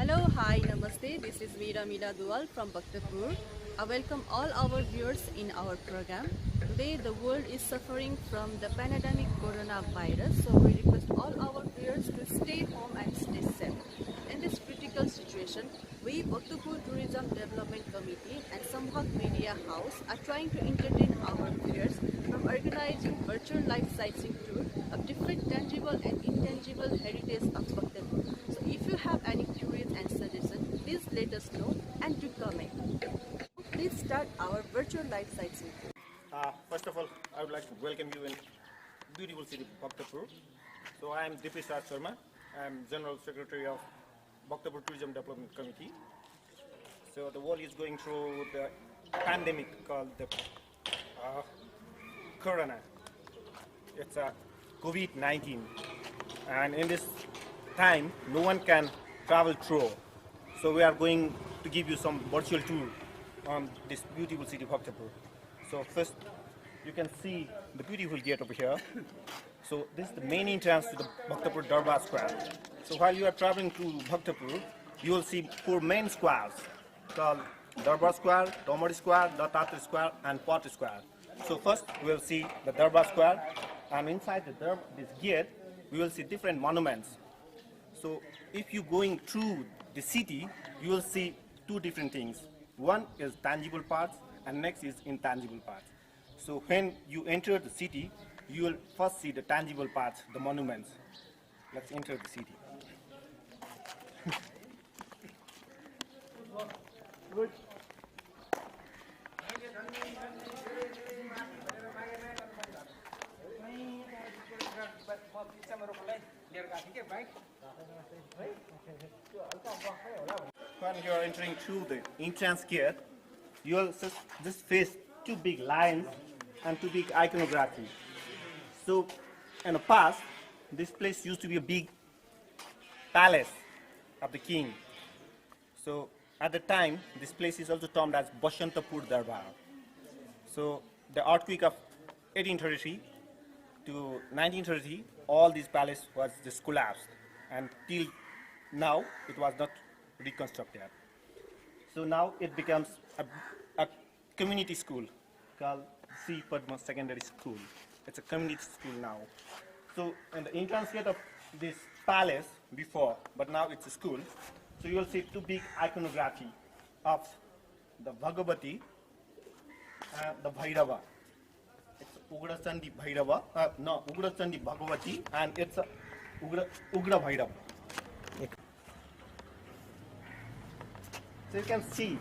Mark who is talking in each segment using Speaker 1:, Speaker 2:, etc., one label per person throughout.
Speaker 1: Hello, hi, namaste. This is Meera Meera Dual from Bhaktapur. I welcome all our viewers in our program. Today, the world is suffering from the pandemic coronavirus, so we request all our viewers to stay home and stay safe. In this critical situation, we, Bhaktapur Tourism Development Committee and Samhak Media House, are trying to entertain our viewers from organizing virtual live sightseeing tour of different tangible and intangible heritage of Bhaktapur. So if you have any queries and suggestions, please let us know and do comment. Please start our virtual live sightseeing tour.
Speaker 2: First of all, I would like to welcome you in beautiful city Bhaktapur. So I am Dipesh Raj Sharma. I am General Secretary of Bhaktapur Tourism Development Committee. So the world is going through the pandemic called the Corona. It's a COVID-19, and in this time, no one can travel through. So we are going to give you some virtual tour on this beautiful city of Bhaktapur. So first, you can see the beautiful gate over here. So this is the main entrance to the Bhaktapur Darbar Square. So while you are traveling to Bhaktapur, you will see four main squares called Darbar Square, Tomari Square, Dattatri Square, and Pot Square. So first, we will see the Darbar Square, and inside this gate, we will see different monuments. So if you're going through the city, you will see two different things. One is tangible parts, and next is intangible parts. So when you enter the city, you will first see the tangible parts, the monuments. Let's enter the city. Good. When you are entering through the entrance gate, you will just face two big lines and two big iconography. So in the past, this place used to be a big palace of the king. So at the time, this place is also termed as Bashantapur Darbar. So the earthquake of 1833 to 1930, all this palace was just collapsed, and till now it was not reconstructed. So now it becomes a community school called C. Padma Secondary School. It's a community school now. So in the entrance gate of this palace before, but now it's a school. So you will see two big iconography of the Bhagavati and the Bhairava. It's Ugra Chandi Bhairava, Ugra Chandi Bhagavati, and it's a Ugra Bhairava. So you can see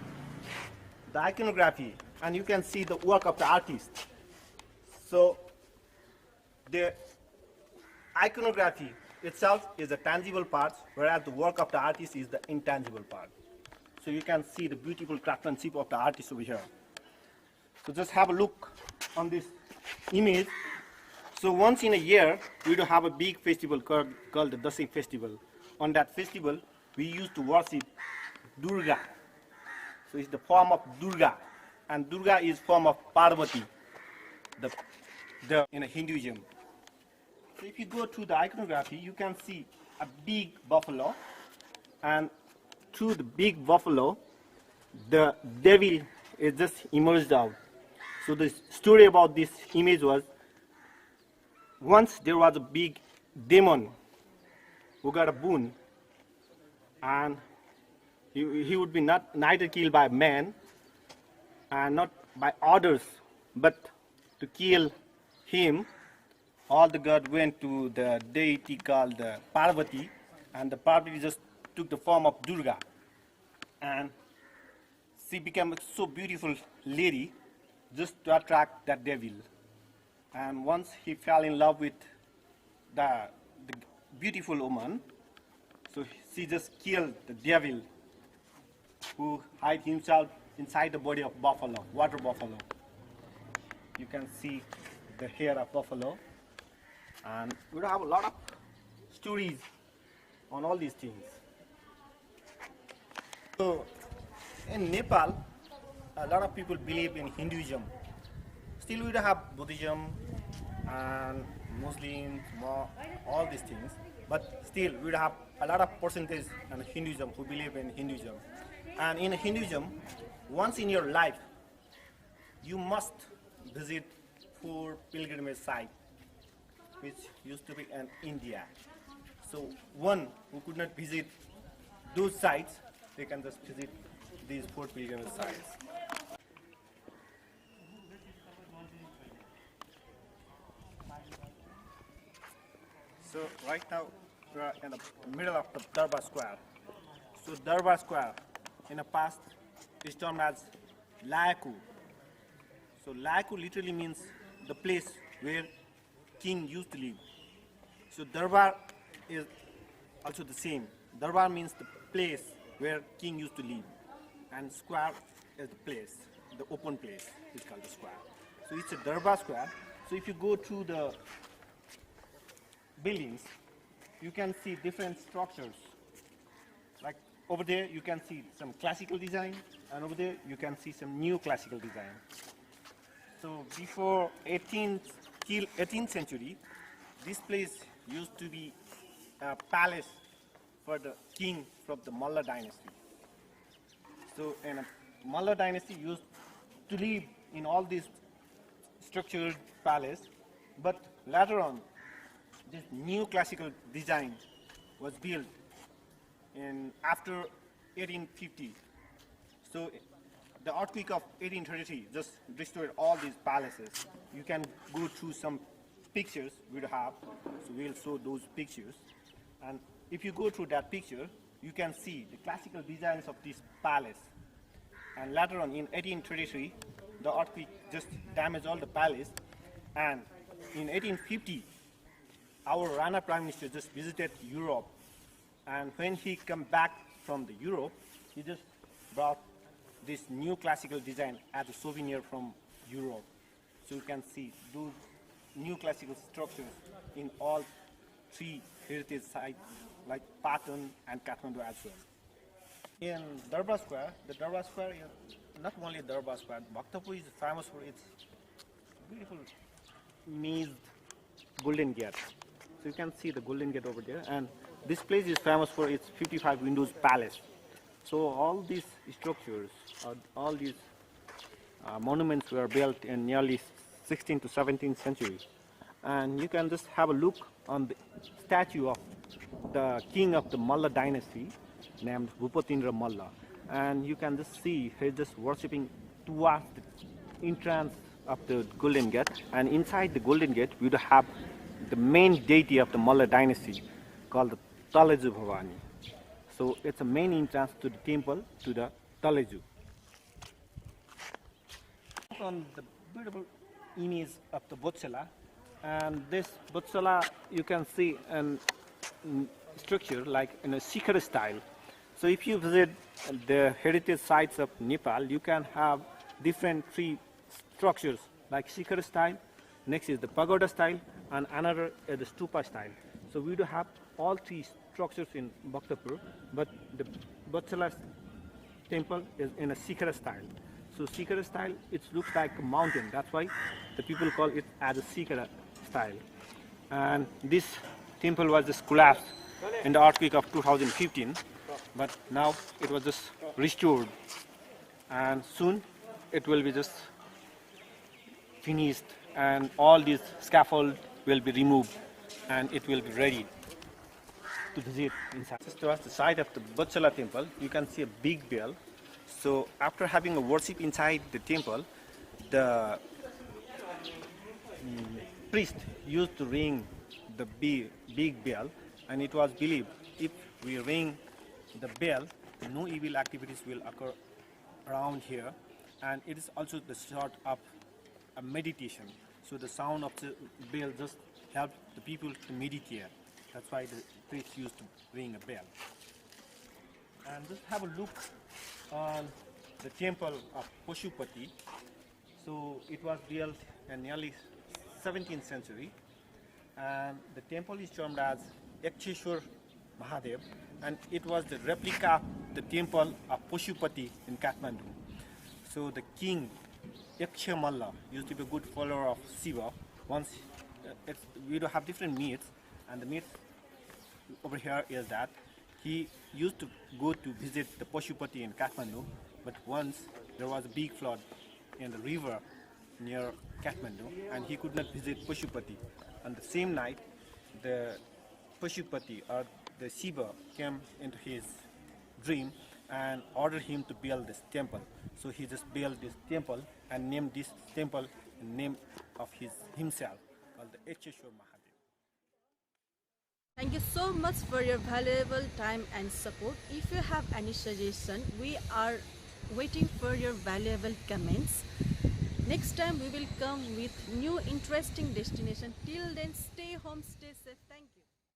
Speaker 2: the iconography, and you can see the work of the artist. So the iconography itself is the tangible part, whereas the work of the artist is the intangible part. So you can see the beautiful craftsmanship of the artist over here. So just have a look on this image. So once in a year, we do have a big festival called the Dasai festival. On that festival, we used to worship Durga. So it's the form of Durga, and Durga is form of Parvati, the in Hinduism. So if you go through the iconography, you can see a big buffalo, and through the big buffalo, the devil is just emerged out. So the story about this image was, once there was a big demon who got a boon, and he would be neither killed by man and not by others, but to kill him, all the gods went to the deity called the Parvati, and the Parvati just took the form of Durga, and she became a so beautiful lady just to attract that devil. And once he fell in love with the beautiful woman, so she just killed the devil, who hid himself inside the body of buffalo, water buffalo. You can see the hair of buffalo, and we have a lot of stories on all these things. So in Nepal, a lot of people believe in Hinduism. Still we have Buddhism and Muslims, all these things. but still we have a lot of percentage in Hinduism who believe in Hinduism. And in Hinduism, once in your life, you must visit 4 pilgrimage sites, which used to be in India. So one who could not visit those sites, they can just visit these 4 pilgrimage sites. So right now we are in the middle of the Darbar Square. So Darbar Square in the past is termed as Laiku. So Laiku literally means the place where king used to live. So Darbar is also the same. Darbar means the place where king used to live, and square is the place, the open place is called the square. So it's a Darbar Square. So if you go through the buildings, you can see different structures. Like over there, you can see some classical design, and over there, you can see some new classical design. So before 18th century, this place used to be a palace for the king from the Malla dynasty. So in a Malla dynasty used to live in all these structured palace, but later on, this new classical design was built in after 1850. So the earthquake of 1833 just destroyed all these palaces. You can go through some pictures we have, so we'll show those pictures. And if you go through that picture, you can see the classical designs of this palace. And later on in 1833, the earthquake just damaged all the palace. And in 1850, our Rana Prime Minister just visited Europe, and when he come back from the Europe, he just brought this new classical design as a souvenir from Europe. So you can see those new classical structures in all 3 heritage sites like Part1 and Kathmandu as well. In Darbar Square, the Darbar Square is not only Darbar Square, Bhaktapur is famous for its beautiful mazed golden gate. So you can see the golden gate over there, and this place is famous for its 55 windows palace. So all these structures, all these monuments were built in nearly 16th to 17th century. And you can just have a look on the statue of the king of the Malla dynasty named Bhupatindra Malla. And you can just see he's just worshipping towards the entrance of the Golden Gate. And inside the Golden Gate, we would have the main deity of the Malla dynasty called the Taleju Bhavani. So it's a main entrance to the temple, to the Taleju. On the beautiful image of the Vatsala, and this Vatsala you can see an structure like in a Shikhar style. So if you visit the heritage sites of Nepal, you can have different 3 structures like Shikhar style, next is the pagoda style, and another is the stupa style. So we do have all 3 structures in Bhaktapur, but the Vatsala temple is in a Shikhar style. So Shikhar style, it looks like a mountain. That's why the people call it as a Shikhar style. And this temple was just collapsed in the earthquake of 2015, but now it was just restored. And soon it will be just finished, and all these scaffold will be removed, and it will be ready to visit inside. Just towards the side of the Vatsala temple, you can see a big bell. So after having a worship inside the temple, the priest used to ring the big bell, and it was believed if we ring the bell, no evil activities will occur around here. And it is also the sort of a meditation. So the sound of the bell just helps the people to meditate. That's why the priest used to ring a bell. And just have a look on the temple of Pashupati. So it was built in nearly 17th century, and the temple is termed as Yaksheshwar Mahadev, and it was the replica of the temple of Pashupati in Kathmandu. So the king Yaksha Malla used to be a good follower of Shiva. Once we do have different myths, and the myth over here is that he used to go to visit the Pashupati in Kathmandu, but once there was a big flood in the river near Kathmandu, and he could not visit Pashupati. On the same night, the Pashupati or the Shiva came into his dream and ordered him to build this temple. So he just built this temple and named this temple in name of himself, called the Echeshwar Mahadev.
Speaker 1: Thank you so much for your valuable time and support. If you have any suggestion, we are waiting for your valuable comments. Next time we will come with new interesting destination. Till then, stay home, stay safe.